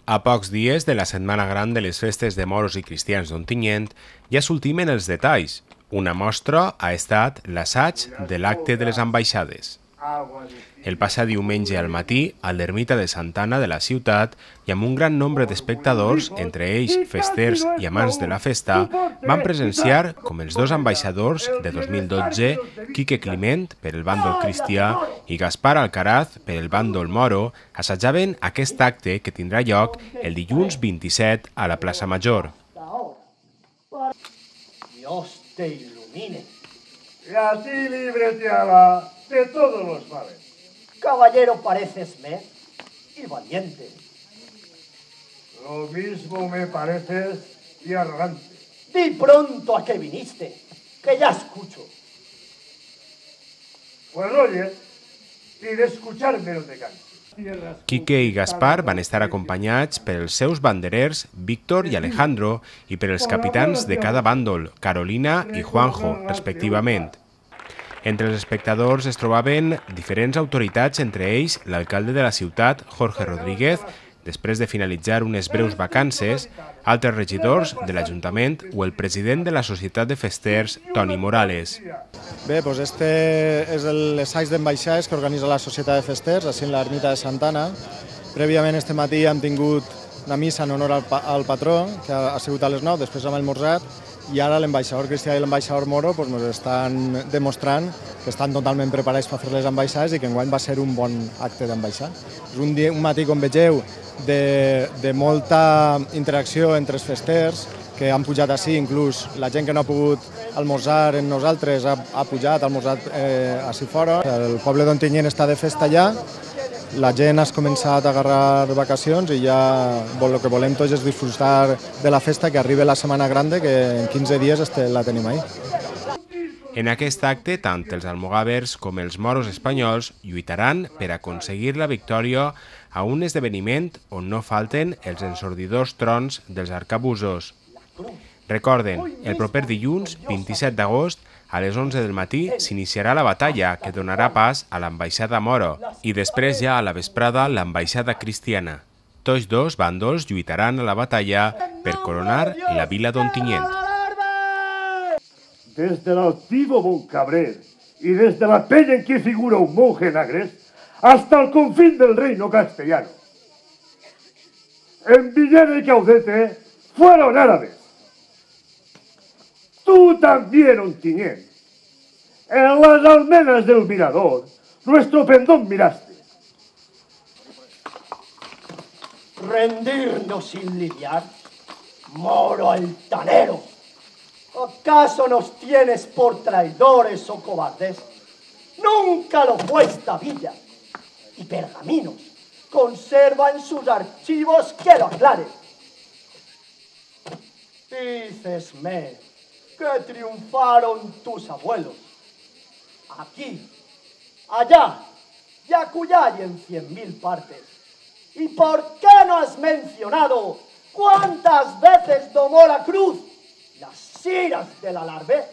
A pocs dies de la setmana gran de les festes de moros i cristians d'Ontinyent ja s'ultimen els detalls. Una mostra ha estat l'assaig de l'acte de les ambaixades. El passat diumenge al matí, a l'ermita de Santa Anna de la ciutat i amb un gran nombre d'espectadors, entre ells festers i amants de la festa, van presenciar com els dos ambaixadors de 2012, Quique Climent per el bàndol cristià i Gaspar Alcaraz per el bàndol moro, assajaven aquest acte que tindrà lloc el dilluns 27 a la plaça Major. Dios te ilumine. Y así líbrete, Alá, de todos los males. Caballero pareces y valiente. Lo mismo me pareces y arrogante. Di pronto a qué viniste, que ya escucho. Pues oye, y de escucharme no te canses. Quique i Gaspar van estar acompanyats per els seus banderers Víctor i Alejandro i per els capitans de cada bàndol, Carolina i Juanjo, respectivament. Entre els espectadors es trobaven diferents autoritats, entre ells l'alcalde de la ciutat, Jorge Rodríguez, després de finalitzar unes breus vacances, altres regidors de l'Ajuntament o el president de la Societat de Festers, Toni Morales. Bé, doncs este és l'assaig d'ambaixades que organitza la Societat de Festers, així en l'ermita de Santa Anna. Prèviament este matí hem tingut una missa en honor al patró, que ha sigut a les 9, després hem almorzat, i ara l'ambaixador cristià i l'ambaixador moro ens estan demostrant que estan totalment preparats per fer les ambaixades i que enguany va ser un bon acte d'ambaixar. És un matí, com vegeu, de molta interacció entre els festers, que han pujat així, inclús la gent que no ha pogut almorzar amb nosaltres ha pujat, ha almorzat així fora. El poble d'Ontinyent està de festa ja, la gent ha començat a agarrar vacacions i ja el que volem tots és disfrutar de la festa que arriba la Setmana Grande, que en 15 dies la tenim ahí. En aquest acte, tant els almogàvers com els moros espanyols lluitaran per aconseguir la victòria a un esdeveniment on no falten els ensordidors trons dels arcabusos. Recorden, el proper dilluns, 27 d'agost, a les 11 del matí s'iniciarà la batalla que donarà pas a l'ambaixada moro i després ja a la vesprada l'ambaixada cristiana. Tots dos bàndols lluitaran a la batalla per coronar la vila d'Ontinyent. Desde el altivo Moncabrer y desde la peña en que figura un monje en Agres hasta el confín del reino castellano. En Villena y Caudete fueron árabes. Tú también, Ontinyent. En las almenas del Mirador, nuestro pendón miraste. Rendirnos sin lidiar, moro altanero. ¿Acaso nos tienes por traidores o cobardes? Nunca lo fue esta villa. Y Pergaminos conserva en sus archivos que lo aclare. Dícesme que triunfaron tus abuelos. Aquí, allá y acullá y en 100.000 partes. ¿Y por qué no has mencionado cuántas veces domó la cruz las iras del alarbe?